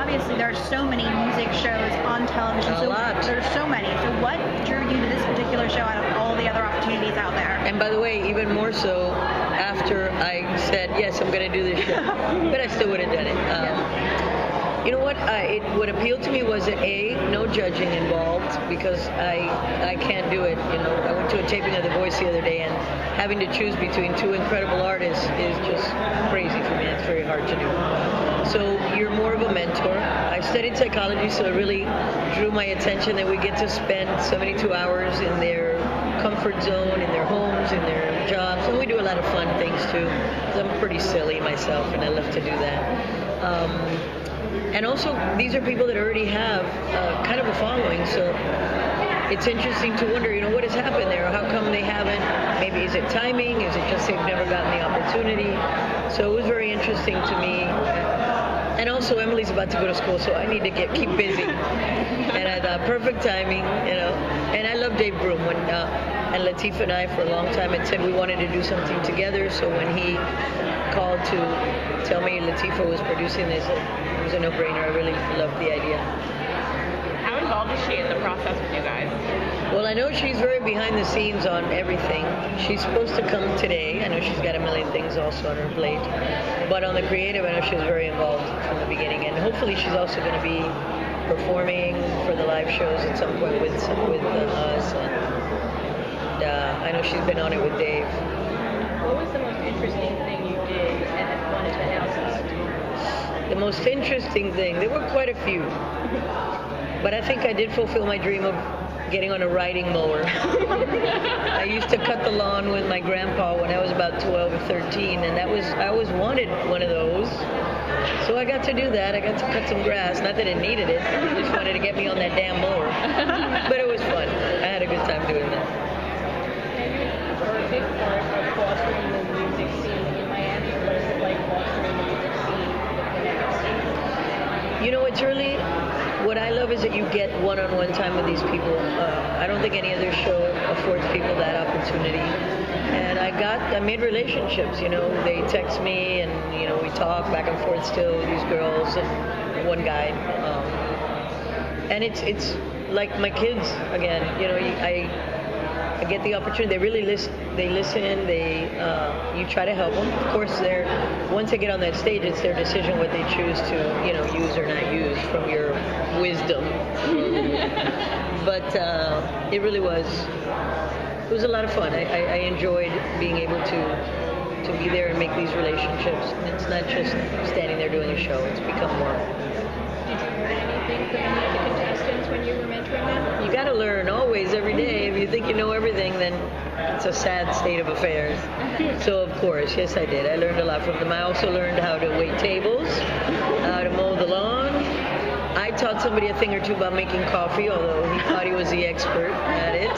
obviously there are so many music shows on television. A lot. There's so many. So what drew you to this particular show out of all the other opportunities out there? And by the way, even more so after I said, yes, I'm going to do this show. But I still would have done it. You know what? What appealed to me was that no judging involved, because I can't do it. You know, I went to a taping of The Voice the other day, and having to choose between two incredible artists is just crazy for me. It's very hard to do. So you're more of a mentor. I studied psychology, so it really drew my attention that we get to spend 72 hours in their comfort zone, in their homes, in their jobs, and we do a lot of fun things too. I'm pretty silly myself, and I love to do that. And also, these are people that already have kind of a following, so it's interesting to wonder, you know, what has happened there? How come they haven't? Maybe is it timing? Is it just they've never gotten the opportunity? So it was very interesting to me. And also, Emily's about to go to school, so I need to keep busy. And I thought, perfect timing, you know. And I love Dave Broom. And Latifah and I, for a long time, had said we wanted to do something together. So when he called to tell me Latifah was producing this, it was a no-brainer. I really loved the idea. How involved is she in the process with you guys? Well, I know she's very behind the scenes on everything. She's supposed to come today. I know she's got a million things also on her plate. But on the creative, I know she was very involved from the beginning. And hopefully she's also going to be performing for the live shows at some point with us. And I know she's been on it with Dave. What was the most interesting thing you did and wanted to announce about? The most interesting thing, there were quite a few. But I think I did fulfill my dream of getting on a riding mower. I used to cut the lawn with my grandpa when I was about 12 or 13, and I always wanted one of those. So I got to do that. I got to cut some grass. Not that it needed it. I just wanted to get me on that damn mower. But it was fun. I had a good time doing that. You're a big part of fostering the music scene in Miami. What is it like fostering the music scene? You know, it's really, what I love is that you get one-on-one time with these people. I don't think any other show affords people that opportunity. And I made relationships, you know. They text me and, you know, we talk back and forth still, these girls and one guy. And it's like my kids, again, you know, I get the opportunity. They really listen. You try to help them. Of course, once they get on that stage, it's their decision what they choose to, you know, use or not use from your wisdom. But it really was. It was a lot of fun. I enjoyed being able to be there and make these relationships. It's not just standing there doing a show. It's become more. Did you learn anything from any of the contestants when you were mentoring them? You got to learn always, every day. If you think you know everything, then it's a sad state of affairs. So, of course, yes, I did. I learned a lot from them. I also learned how to wait tables, how to mow the lawn. I taught somebody a thing or two about making coffee, although he thought he was the expert at it.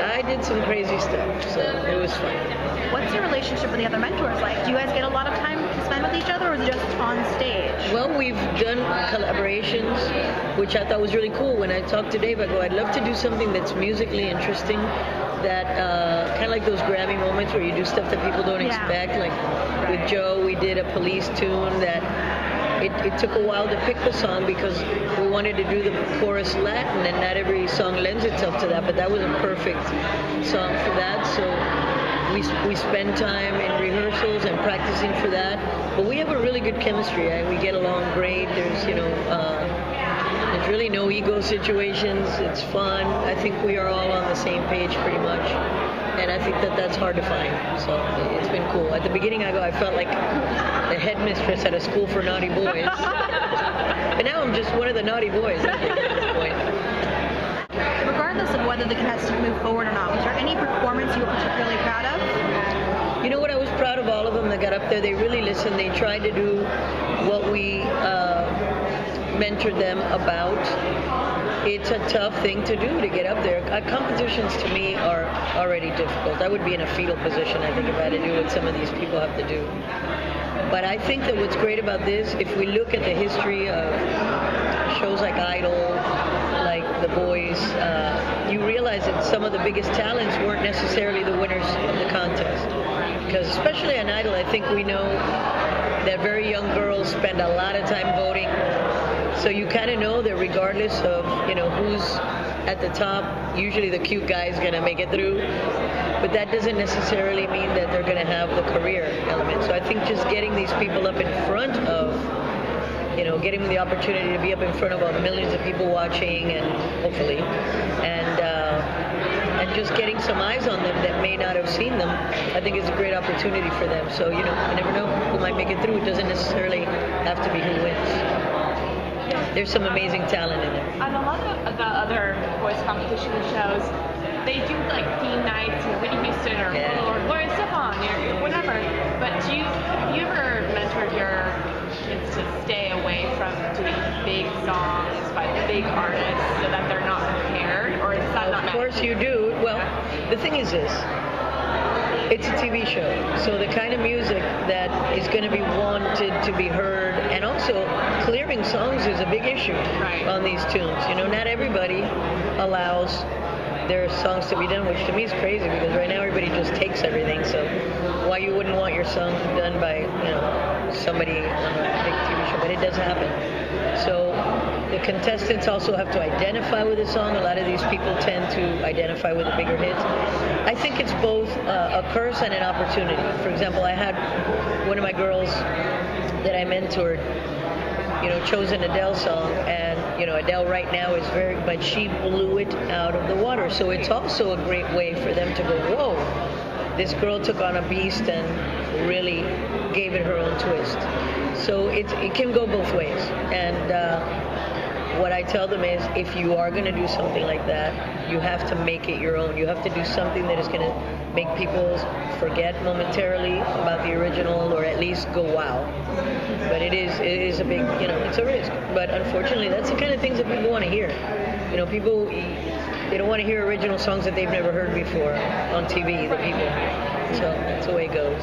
I did some crazy stuff, so it was fun. What's your relationship with the other mentors like? Do you guys get a lot of time to spend with each other, or is it just on stage? Well, we've done collaborations, which I thought was really cool. When I talked to Dave, I go, I'd love to do something that's musically interesting, that kind of like those Grammy moments where you do stuff that people don't expect. Like with Joe, we did a Police tune that it took a while to pick the song because we wanted to do the chorus Latin, and not every song lends itself to that, but that was a perfect song for that. So we spend time in rehearsals and practicing for that. But we have a really good chemistry. We get along great. There's, you know, there's really no ego situations. It's fun. I think we are all on the same page pretty much. And I think that's hard to find. So it's been cool. At the beginning, I felt like the headmistress at a school for naughty boys. But now I'm just one of the naughty boys, I think, at this point. Regardless of whether the contestants move forward or not, was there any performance you were particularly proud of? You know what? I was proud of all of them that got up there. They really listened. They tried to do what we mentored them about. It's a tough thing to do, to get up there. Competitions to me are already difficult. I would be in a fetal position, I think, if I had to do what some of these people have to do. But I think that what's great about this, if we look at the history of shows like Idol, like The Voice, you realize that some of the biggest talents weren't necessarily the winners of the contest. Because especially on Idol, I think we know that very young girls spend a lot of time voting. So you kind of know that regardless of, who's at the top, usually the cute guy is going to make it through. But that doesn't necessarily mean that they're going to have the career element. So I think just getting these people up in front of, getting them the opportunity to be up in front of millions of people watching, and hopefully, and just getting some eyes on them that may not have seen them, I think is a great opportunity for them. So, you never know who might make it through. It doesn't necessarily have to be who wins. There's some amazing talent in it. On a lot of the other voice competition shows, they do like theme nights, Whitney Houston or Gloria Estefan or whatever. But have you ever mentored your kids to stay away from doing big songs by big artists so that they're not prepared, or is that not? Of course you do. Well, the thing is this. It's a TV show, so the kind of music that is going to be wanted to be heard, and also clearing songs is a big issue on these tunes. Not everybody allows their songs to be done, which to me is crazy because right now everybody just takes everything. So why you wouldn't want your song done by somebody on a big TV show? But it does happen. So the contestants also have to identify with the song. A lot of these people tend to identify with the bigger hits. I think it's both a curse and an opportunity. For example, I had one of my girls that I mentored, chose an Adele song, and Adele right now is but she blew it out of the water. So it's also a great way for them to go, whoa, this girl took on a beast and really gave it her own twist. So it can go both ways. And what I tell them is, if you are going to do something like that, you have to make it your own. You have to do something that is going to make people forget momentarily about the original, or at least go wow. But it is a big, it's a risk. But unfortunately, that's the kind of things that people want to hear. People, they don't want to hear original songs that they've never heard before on TV, the people. So that's the way it goes.